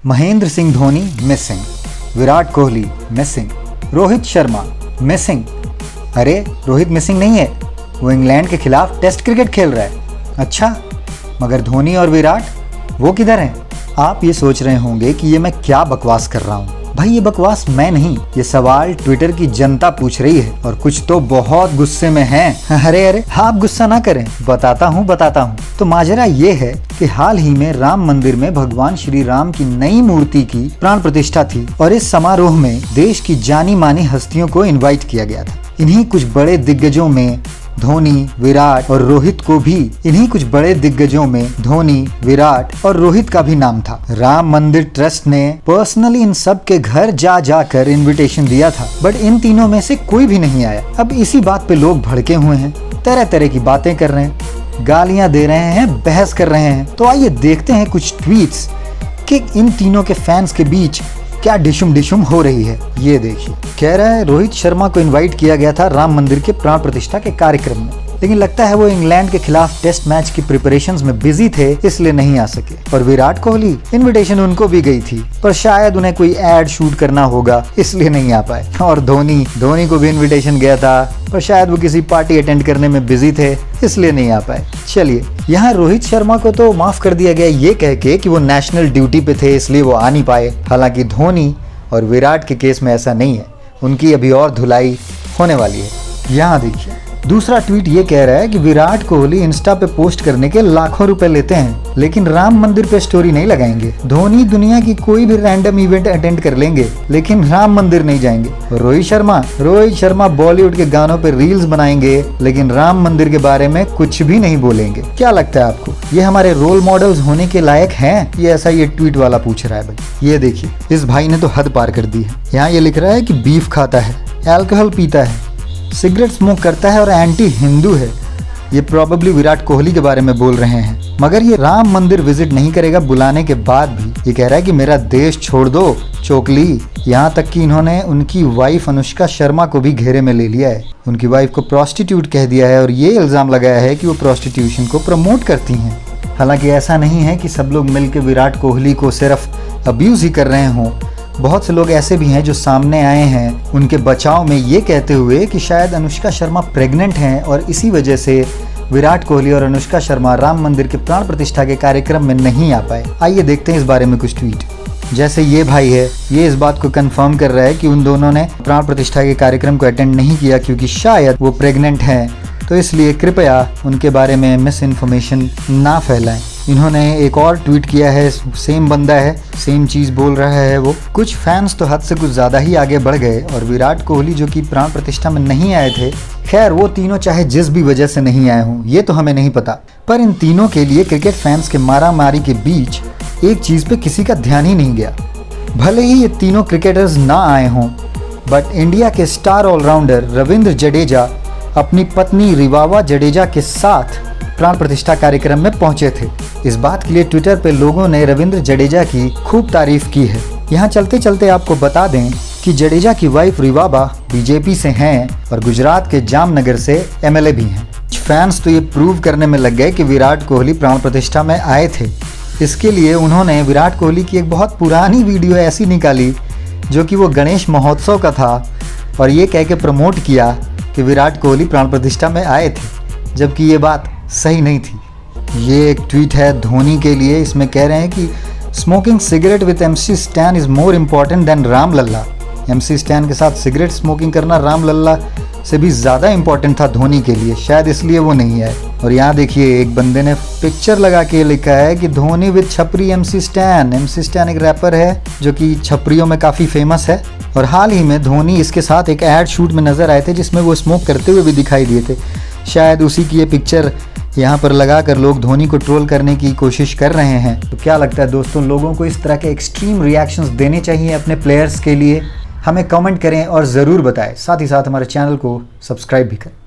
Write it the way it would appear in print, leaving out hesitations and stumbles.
Mahendra Singh Dhoni missing, Virat Kohli missing, Rohit Sharma missing. अरे Rohit missing नहीं है, वो इंग्लैंड के खिलाफ टेस्ट क्रिकेट खेल रहा है। अच्छा, मगर धोनी और विराट वो किधर हैं? आप ये सोच रहे होंगे कि ये मैं क्या बकवास कर रहा हूँ। भाई ये बकवास मैं नहीं, ये सवाल ट्विटर की जनता पूछ रही है और कुछ तो बहुत गुस्से में हैं। अरे आप गुस्सा ना करें, बताता हूँ। तो माजरा ये है कि हाल ही में राम मंदिर में भगवान श्री राम की नई मूर्ति की प्राण प्रतिष्ठा थी और इस समारोह में देश की जानी मानी हस्तियों को इनवाइट किया गया था। इन्हीं कुछ बड़े दिग्गजों में धोनी, विराट और रोहित और रोहित का भी नाम था। राम मंदिर ट्रस्ट ने पर्सनली इन सब के घर जा जाकर इनविटेशन दिया था, बट इन तीनों में से कोई भी नहीं आया। अब इसी बात पे लोग भड़के हुए हैं, तरह तरह की बातें कर रहे हैं, गालियां दे रहे हैं, बहस कर रहे हैं। तो आइए देखते हैं कुछ ट्वीट्स कि इन तीनों के फैंस के बीच क्या डिशुम हो रही है। ये देखिए, कह रहा है रोहित शर्मा को इनवाइट किया गया था राम मंदिर के प्राण प्रतिष्ठा के कार्यक्रम में, लेकिन लगता है वो इंग्लैंड के खिलाफ टेस्ट मैच की प्रिपरेशंस में बिजी थे, इसलिए नहीं आ सके। और विराट कोहली, इनविटेशन उनको भी गई थी, पर शायद उन्हें कोई एड शूट करना होगा, इसलिए नहीं आ पाए। और धोनी को भी इनविटेशन गया था, पर शायद वो किसी पार्टी अटेंड करने में बिजी थे, इसलिए नहीं आ पाए। चलिए, यहाँ रोहित शर्मा को तो माफ कर दिया गया ये कह के कि वो नेशनल ड्यूटी पे थे, इसलिए वो आ नहीं पाए। हालांकि धोनी और विराट के केस में ऐसा नहीं है, उनकी अभी और धुलाई होने वाली है। यहाँ देखिए, दूसरा ट्वीट ये कह रहा है कि विराट कोहली इंस्टा पे पोस्ट करने के लाखों रुपए लेते हैं, लेकिन राम मंदिर पे स्टोरी नहीं लगाएंगे। धोनी दुनिया की कोई भी रैंडम इवेंट अटेंड कर लेंगे, लेकिन राम मंदिर नहीं जाएंगे। और रोहित शर्मा बॉलीवुड के गानों पे रील्स बनाएंगे, लेकिन राम मंदिर के बारे में कुछ भी नहीं बोलेंगे। क्या लगता है आपको, ये हमारे रोल मॉडल्स होने के लायक हैं? ये ऐसा ये ट्वीट वाला पूछ रहा है भाई। ये देखिए, इस भाई ने तो हद पार कर दी है। यहाँ ये लिख रहा है कि बीफ खाता है, अल्कोहल पीता है, सिगरेट स्मोक करता है और एंटी हिंदू है। ये प्रोबेबली विराट कोहली के बारे में बोल रहे हैं, मगर ये राम मंदिर विजिट नहीं करेगा बुलाने के बाद भी। ये कह रहा है कि मेरा देश छोड़ दो चोकली। यहाँ तक कि इन्होंने उनकी वाइफ अनुष्का शर्मा को भी घेरे में ले लिया है, उनकी वाइफ को प्रोस्टिट्यूट कह दिया है और ये इल्जाम लगाया है कि वो प्रोस्टिट्यूशन को प्रमोट करती हैं। हालांकि ऐसा नहीं है कि सब लोग मिलकर विराट कोहली को सिर्फ अब्यूज ही कर रहे हों। बहुत से लोग ऐसे भी हैं जो सामने आए हैं उनके बचाव में ये कहते हुए कि शायद अनुष्का शर्मा प्रेग्नेंट हैं और इसी वजह से विराट कोहली और अनुष्का शर्मा राम मंदिर के प्राण प्रतिष्ठा के कार्यक्रम में नहीं आ पाए। आइए देखते हैं इस बारे में कुछ ट्वीट। जैसे ये भाई है, ये इस बात को कंफर्म कर रहा है कि उन दोनों ने प्राण प्रतिष्ठा के कार्यक्रम को अटेंड नहीं किया क्योंकि शायद वो प्रेग्नेंट हैं, तो इसलिए कृपया उनके बारे में मिस इन्फॉर्मेशन ना फैलाएं। इन्होंने एक और ट्वीट किया है, सेम बंदा है, सेम चीज़ बोल रहा है वो। कुछ फैंस तो हद से कुछ ज़्यादा ही आगे बढ़ गए और विराट कोहली जो कि प्राण प्रतिष्ठा में नहीं आए थे, खैर वो तीनों चाहे जिस भी वजह से नहीं आए हों ये तो हमें नहीं पता, पर इन तीनों के लिए क्रिकेट फैंस के मारामारी के बीच एक चीज़ पे किसी का ध्यान ही नहीं गया। भले ही ये तीनों क्रिकेटर्स ना आए हों, बट इंडिया के स्टार ऑलराउंडर रविंद्र जडेजा अपनी पत्नी रिवावा जडेजा के साथ प्राण प्रतिष्ठा कार्यक्रम में पहुंचे थे। इस बात के लिए ट्विटर पे लोगों ने रविंद्र जडेजा की खूब तारीफ की है। यहाँ चलते चलते आपको बता दें कि जडेजा की वाइफ रिवाबा बीजेपी से हैं और गुजरात के जामनगर से एमएलए भी हैं। फैंस तो ये प्रूव करने में लग गए कि विराट कोहली प्राण प्रतिष्ठा में आए थे। इसके लिए उन्होंने विराट कोहली की एक बहुत पुरानी वीडियो ऐसी निकाली जो कि वो गणेश महोत्सव का था और ये कह के प्रमोट किया कि विराट कोहली प्राण प्रतिष्ठा में आए थे, जबकि ये बात सही नहीं थी। ये एक ट्वीट है धोनी के लिए, इसमें कह रहे हैं कि smoking cigarette with MC stand is more important than Ram Lalla. MC stand के साथ सिगरेट स्मोकिंग करना राम लल्ला से भी ज़्यादा इम्पॉर्टेंट था धोनी के लिए, शायद इसलिए वो नहीं आए। और यहाँ देखिए, एक बंदे ने पिक्चर लगा के लिखा है कि धोनी विद छपरी MC स्टैन। MC स्टैन एक रैपर है जो कि छपरियों में काफ़ी फेमस है और हाल ही में धोनी इसके साथ एक एड शूट में नज़र आए थे जिसमें वो स्मोक करते हुए भी दिखाई दिए थे। शायद उसी की ये पिक्चर यहाँ पर लगाकर लोग धोनी को ट्रोल करने की कोशिश कर रहे हैं। तो क्या लगता है दोस्तों, लोगों को इस तरह के एक्सट्रीम रिएक्शंस देने चाहिए अपने प्लेयर्स के लिए? हमें कमेंट करें और ज़रूर बताएं, साथ ही साथ हमारे चैनल को सब्सक्राइब भी करें।